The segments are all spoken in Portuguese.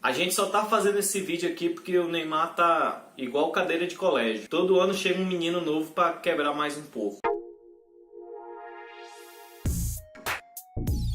A gente só tá fazendo esse vídeo aqui porque o Neymar tá igual cadeira de colégio. Todo ano chega um menino novo pra quebrar mais um pouco.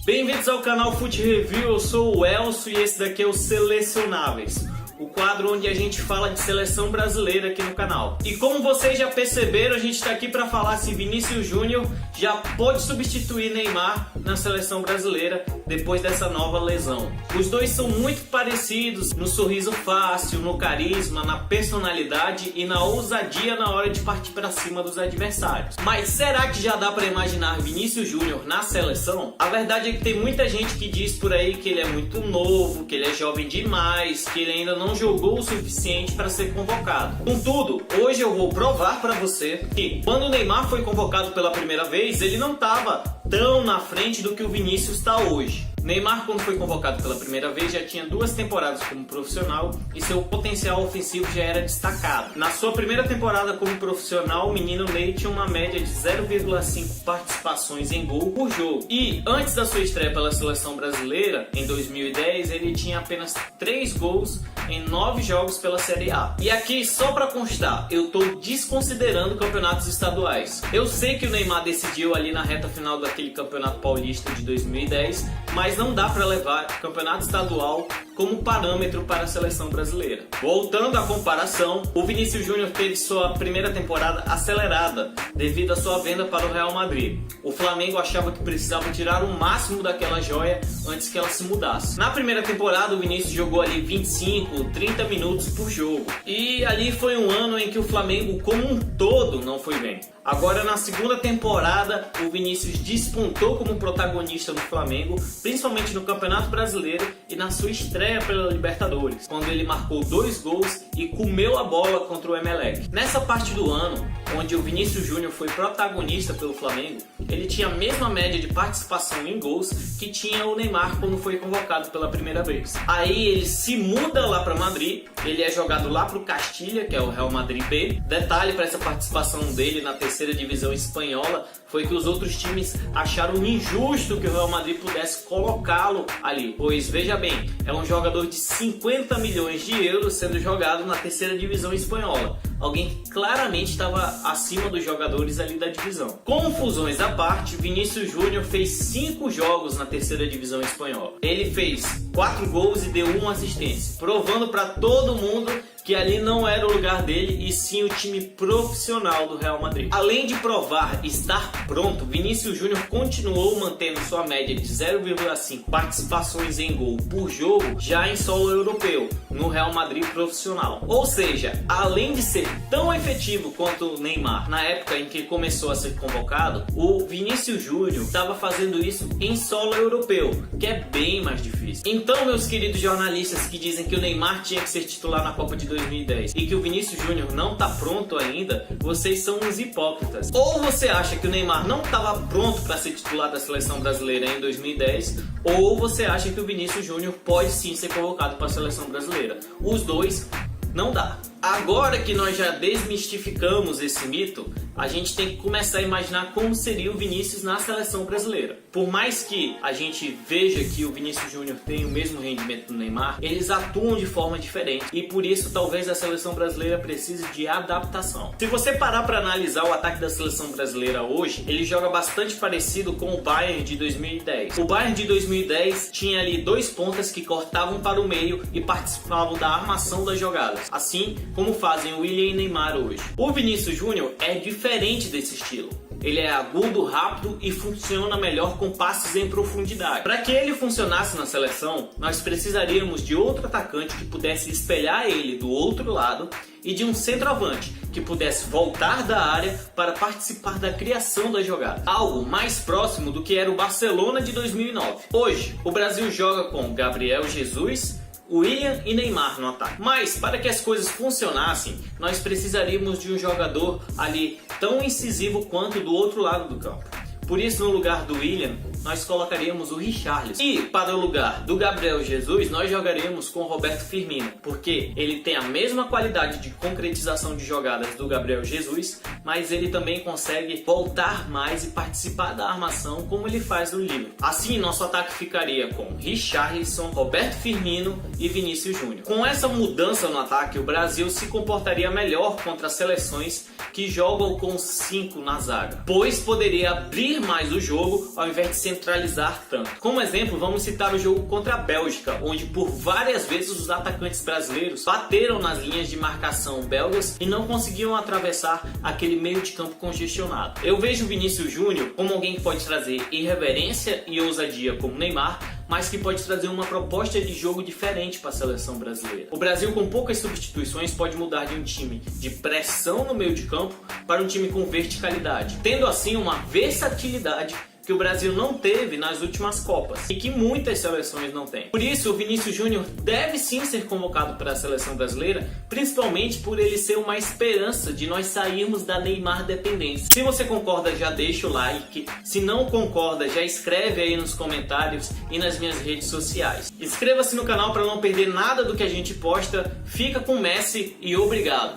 Bem-vindos ao canal Fute Review, eu sou o Elcio e esse daqui é o Selecionáveis, o quadro onde a gente fala de seleção brasileira aqui no canal. E como vocês já perceberam, a gente está aqui para falar se Vinícius Júnior já pode substituir Neymar na seleção brasileira depois dessa nova lesão. Os dois são muito parecidos no sorriso fácil, no carisma, na personalidade e na ousadia na hora de partir para cima dos adversários. Mas será que já dá para imaginar Vinícius Júnior na seleção? A verdade é que tem muita gente que diz por aí que ele é muito novo, que ele é jovem demais, que ele ainda não jogou o suficiente para ser convocado. Contudo, hoje eu vou provar para você que quando o Neymar foi convocado pela primeira vez, ele não estava tão na frente do que o Vinícius está hoje. Neymar, quando foi convocado pela primeira vez, já tinha 2 temporadas como profissional e seu potencial ofensivo já era destacado. Na sua primeira temporada como profissional, o menino Ney tinha uma média de 0,5 participações em gol por jogo. E antes da sua estreia pela seleção brasileira, em 2010, ele tinha apenas 3 gols em 9 jogos pela Série A. E aqui, só para constar, eu estou desconsiderando campeonatos estaduais. Eu sei que o Neymar decidiu ali na reta final daquele campeonato paulista de 2010, mas não dá para levar o campeonato estadual como parâmetro para a seleção brasileira. Voltando à comparação, o Vinícius Júnior teve sua primeira temporada acelerada devido à sua venda para o Real Madrid. O Flamengo achava que precisava tirar o máximo daquela joia antes que ela se mudasse. Na primeira temporada, o Vinícius jogou ali 25, 30 minutos por jogo. E ali foi um ano em que o Flamengo como um todo não foi bem. Agora na segunda temporada, o Vinícius despontou como protagonista no Flamengo, principalmente no Campeonato Brasileiro e na sua estreia pela Libertadores, quando ele marcou 2 gols e comeu a bola contra o Emelec. Nessa parte do ano, onde o Vinícius Júnior foi protagonista pelo Flamengo, ele tinha a mesma média de participação em gols que tinha o Neymar quando foi convocado pela primeira vez. Aí ele se muda lá para Madrid, ele é jogado lá para o Castilha, que é o Real Madrid B. Detalhe para essa participação dele na terceira divisão espanhola foi que os outros times acharam injusto que o Real Madrid pudesse colocá-lo ali, pois veja bem, é um jogador de 50 milhões de euros sendo jogado na terceira divisão espanhola, alguém que claramente estava acima dos jogadores ali da divisão. Confusões à parte, Vinícius Júnior fez 5 jogos na terceira divisão espanhola. Ele fez 4 gols e deu 1 assistência, provando para todo mundo que ali não era o lugar dele e sim o time profissional do Real Madrid. Além de provar estar pronto, Vinícius Júnior continuou mantendo sua média de 0,5 participações em gol por jogo já em solo europeu, no Real Madrid profissional. Ou seja, além de ser tão efetivo quanto o Neymar na época em que começou a ser convocado, o Vinícius Júnior estava fazendo isso em solo europeu, que é bem mais difícil. Então, meus queridos jornalistas que dizem que o Neymar tinha que ser titular na Copa de 2010 e que o Vinícius Júnior não está pronto ainda, vocês são uns hipócritas. Ou você acha que o Neymar não estava pronto para ser titular da seleção brasileira em 2010, ou você acha que o Vinícius Júnior pode sim ser convocado para a seleção brasileira. Os dois não dá. Agora que nós já desmistificamos esse mito, a gente tem que começar a imaginar como seria o Vinícius na seleção brasileira. Por mais que a gente veja que o Vinícius Júnior tem o mesmo rendimento do Neymar, eles atuam de forma diferente e por isso talvez a seleção brasileira precise de adaptação. Se você parar para analisar o ataque da seleção brasileira hoje, ele joga bastante parecido com o Bayern de 2010. O Bayern de 2010 tinha ali 2 pontas que cortavam para o meio e participavam da armação das jogadas, assim como fazem o Willian e Neymar hoje. O Vinícius Júnior é diferente desse estilo. Ele é agudo, rápido e funciona melhor com passes em profundidade. Para que ele funcionasse na seleção, nós precisaríamos de outro atacante que pudesse espelhar ele do outro lado e de um centroavante que pudesse voltar da área para participar da criação da jogada. Algo mais próximo do que era o Barcelona de 2009. Hoje, o Brasil joga com Gabriel Jesus, Willian e Neymar no ataque. Mas para que as coisas funcionassem, nós precisaríamos de um jogador ali tão incisivo quanto do outro lado do campo. Por isso, no lugar do Willian, nós colocaríamos o Richarlison. E para o lugar do Gabriel Jesus, nós jogaríamos com o Roberto Firmino, porque ele tem a mesma qualidade de concretização de jogadas do Gabriel Jesus, mas ele também consegue voltar mais e participar da armação como ele faz no livro. Assim, nosso ataque ficaria com Richarlison, Roberto Firmino e Vinícius Júnior. Com essa mudança no ataque, o Brasil se comportaria melhor contra as seleções que jogam com 5 na zaga, pois poderia abrir mais o jogo ao invés de centralizar tanto. Como exemplo, vamos citar o jogo contra a Bélgica, onde por várias vezes os atacantes brasileiros bateram nas linhas de marcação belgas e não conseguiam atravessar aquele meio de campo congestionado. Eu vejo o Vinícius Júnior como alguém que pode trazer irreverência e ousadia como Neymar, mas que pode trazer uma proposta de jogo diferente para a seleção brasileira. O Brasil, com poucas substituições, pode mudar de um time de pressão no meio de campo para um time com verticalidade, tendo assim uma versatilidade que o Brasil não teve nas últimas Copas e que muitas seleções não têm. Por isso, o Vinícius Júnior deve sim ser convocado para a seleção brasileira, principalmente por ele ser uma esperança de nós sairmos da Neymar dependência. Se você concorda, já deixa o like. Se não concorda, já escreve aí nos comentários e nas minhas redes sociais. Inscreva-se no canal para não perder nada do que a gente posta. Fica com o Messi e obrigado!